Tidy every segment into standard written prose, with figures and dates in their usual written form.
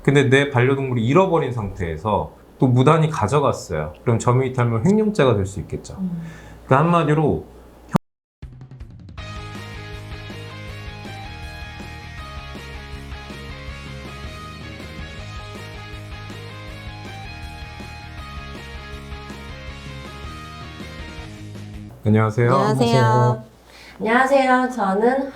근데 내 반려동물이 잃어버린 상태에서 또 무단히 가져갔어요. 그럼 점유이탈물 횡령죄가 될 수 있겠죠. 그러니까 한마디로 안녕하세요. 안녕하세요. 안녕하세요. 저는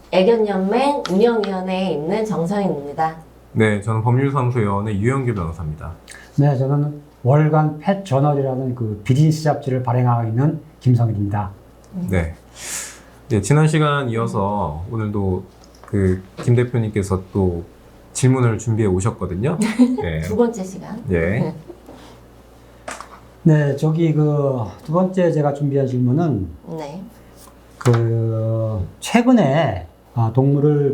한국애견연맹 운영위원회에 있는 정성인입니다. 네, 저는 법률사무소 요원의 유영규 변호사입니다. 네, 저는 월간 펫 저널이라는 그 비즈니스 잡지를 발행하고 있는 김성일입니다. 네. 네, 지난 시간 이어서 오늘도 그 김 대표님께서 또 질문을 준비해 오셨거든요. 네. 두 번째 시간. 예. 네, 저기 그 두 번째 제가 준비한 질문은 네. 그 최근에 동물을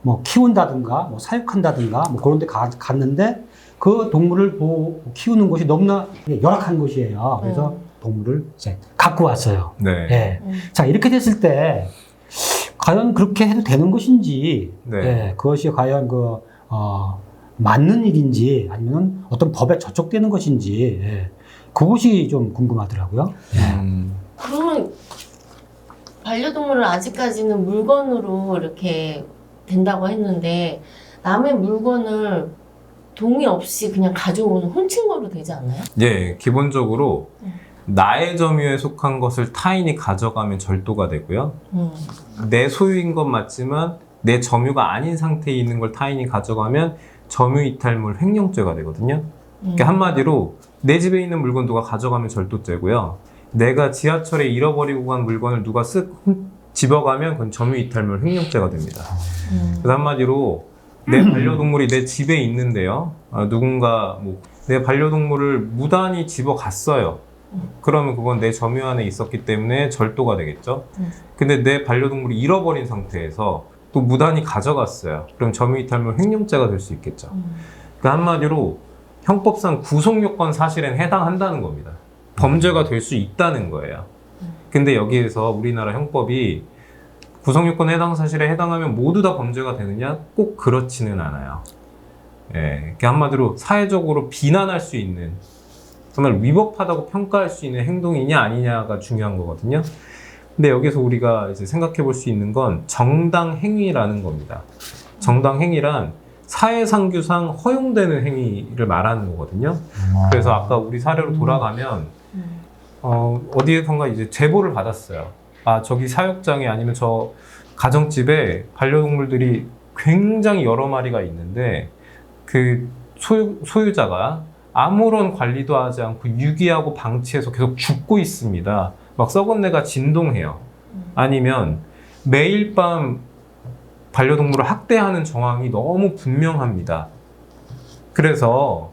뭐 키운다든가 뭐 사육한다든가 뭐 그런 데 갔는데 그 동물을 키우는 곳이 너무나 열악한 곳이에요. 그래서 동물을 이제 갖고 왔어요. 네. 예. 자, 이렇게 됐을 때 과연 그렇게 해도 되는 것인지, 네. 예, 그것이 과연 맞는 일인지 아니면 어떤 법에 저촉되는 것인지, 예, 그것이 좀 궁금하더라고요. 그러면 반려동물을 아직까지는 물건으로 이렇게 된다고 했는데 남의 물건을 동의 없이 그냥 가져오는 훔친 거로 되지 않나요? 예, 기본적으로 나의 점유에 속한 것을 타인이 가져가면 절도가 되고요. 내 소유인 건 맞지만 내 점유가 아닌 상태에 있는 걸 타인이 가져가면 점유이탈물 횡령죄가 되거든요. 그러니까 한마디로 내 집에 있는 물건 누가 가져가면 절도죄고요. 내가 지하철에 잃어버리고 간 물건을 누가 집어가면 그건 점유이탈물 횡령죄가 됩니다. 그래서 한마디로 내 반려동물이 내 집에 있는데요. 누군가 내 반려동물을 무단히 집어갔어요. 그러면 그건 내 점유 안에 있었기 때문에 절도가 되겠죠. 근데 내 반려동물이 잃어버린 상태에서 또 무단히 가져갔어요. 그럼 점유이탈물 횡령죄가 될 수 있겠죠. 그러니까 한마디로 형법상 구속요건 사실엔 해당한다는 겁니다. 범죄가 될 수 있다는 거예요. 근데 여기에서 우리나라 형법이 구속요건 해당 사실에 해당하면 모두 다 범죄가 되느냐? 꼭 그렇지는 않아요. 예, 그러니까 한마디로 사회적으로 비난할 수 있는, 정말 위법하다고 평가할 수 있는 행동이냐 아니냐가 중요한 거거든요. 근데 여기서 우리가 이제 생각해 볼 수 있는 건 정당 행위라는 겁니다. 정당 행위란 사회상규상 허용되는 행위를 말하는 거거든요. 그래서 아까 우리 사례로 돌아가면 어디에선가 이제 제보를 받았어요. 저기 사육장에 아니면 저 가정집에 반려동물들이 굉장히 여러 마리가 있는데 그 소유자가 아무런 관리도 하지 않고 유기하고 방치해서 계속 죽고 있습니다. 막 썩은 내가 진동해요. 아니면 매일 밤 반려동물을 학대하는 정황이 너무 분명합니다. 그래서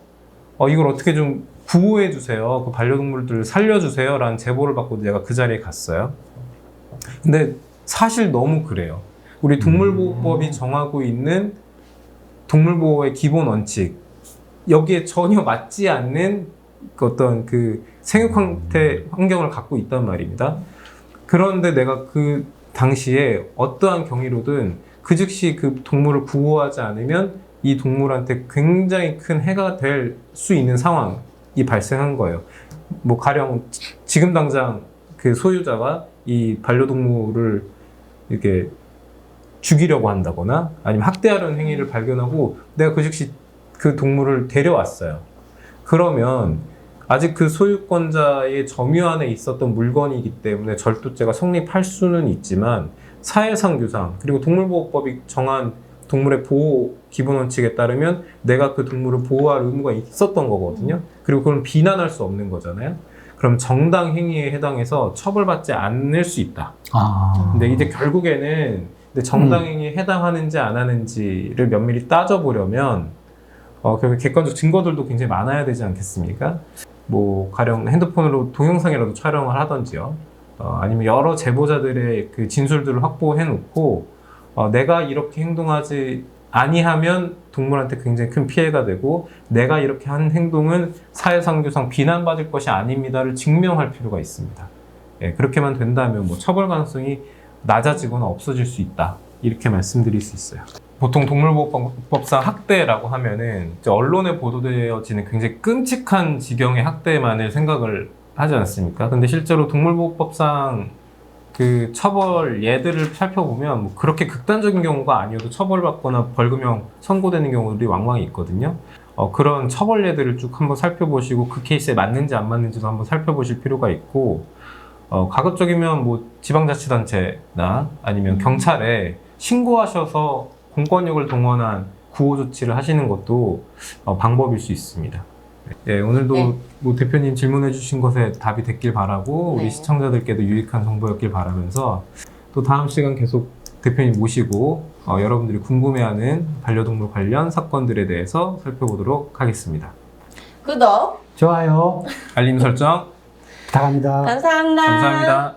이걸 어떻게 좀 구호해 주세요. 그 반려동물들을 살려주세요. 라는 제보를 받고 내가 그 자리에 갔어요. 근데 사실 너무 그래요. 우리 동물보호법이 정하고 있는 동물보호의 기본 원칙, 여기에 전혀 맞지 않는 어떤 그 생육 환경을 갖고 있단 말입니다. 그런데 내가 그 당시에 어떠한 경위로든 그 즉시 그 동물을 구호하지 않으면 이 동물한테 굉장히 큰 해가 될 수 있는 상황이 발생한 거예요. 가령 지금 당장 그 소유자가 이 반려동물을 이렇게 죽이려고 한다거나 아니면 학대하려는 행위를 발견하고 내가 그 즉시 그 동물을 데려왔어요. 그러면 아직 그 소유권자의 점유 안에 있었던 물건이기 때문에 절도죄가 성립할 수는 있지만 사회상규상 그리고 동물보호법이 정한 동물의 보호 기본 원칙에 따르면 내가 그 동물을 보호할 의무가 있었던 거거든요. 그리고 그걸 비난할 수 없는 거잖아요. 그럼 정당 행위에 해당해서 처벌받지 않을 수 있다. 근데 이제 결국에는 정당 행위에 해당하는지 안 하는지를 면밀히 따져보려면 결국 객관적 증거들도 굉장히 많아야 되지 않겠습니까? 가령 핸드폰으로 동영상이라도 촬영을 하던지요. 아니면 여러 제보자들의 그 진술들을 확보해 놓고 내가 이렇게 행동하지 아니하면 동물한테 굉장히 큰 피해가 되고 내가 이렇게 한 행동은 사회상규상 비난받을 것이 아닙니다를 증명할 필요가 있습니다. 예, 그렇게만 된다면 처벌 가능성이 낮아지거나 없어질 수 있다. 이렇게 말씀드릴 수 있어요. 보통 동물보호법상 학대라고 하면은 이제 언론에 보도되어지는 굉장히 끔찍한 지경의 학대만을 생각을 하지 않습니까? 근데 실제로 동물보호법상 그 처벌 예들을 살펴보면 뭐 그렇게 극단적인 경우가 아니어도 처벌받거나 벌금형 선고되는 경우들이 왕왕 있거든요. 그런 처벌 예들을 쭉 한번 살펴보시고 그 케이스에 맞는지 안 맞는지도 한번 살펴보실 필요가 있고, 가급적이면 뭐 지방자치단체나 아니면 경찰에 신고하셔서 공권력을 동원한 구호 조치를 하시는 것도 방법일 수 있습니다. 네, 오늘도 네. 뭐 대표님 질문해 주신 것에 답이 됐길 바라고 우리 네. 시청자들께도 유익한 정보였길 바라면서 또 다음 시간 계속 대표님 모시고 여러분들이 궁금해하는 반려동물 관련 사건들에 대해서 살펴보도록 하겠습니다. 구독, 좋아요. 알림 설정 부탁합니다. 감사합니다. 감사합니다.